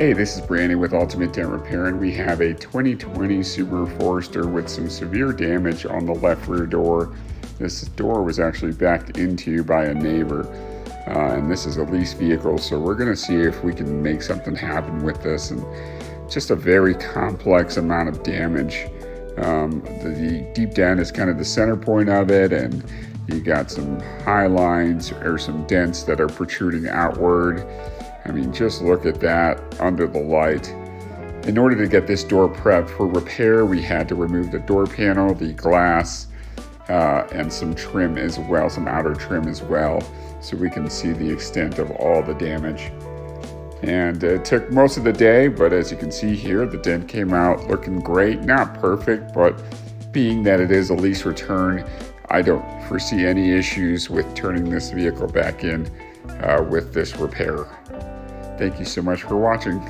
Hey, this is Brandon with Ultimate Dent Repair, and we have a 2020 Subaru Forester with some severe damage on the left rear door. This door was actually backed into by a neighbor, and this is a lease vehicle, so we're going to see if we can make something happen with this. And just a very complex amount of damage. The deep dent is kind of the center point of it, and you got some high lines or some dents that are protruding outward. I mean, just look at that under the light. In order to get this door prepped for repair, we had to remove the door panel, the glass, and some trim as well, some outer trim as well, so we can see the extent of all the damage. And it took most of the day, but as you can see here, the dent came out looking great. Not perfect, but being that it is a lease return, I don't foresee any issues with turning this vehicle back in with this repair. Thank you so much for watching.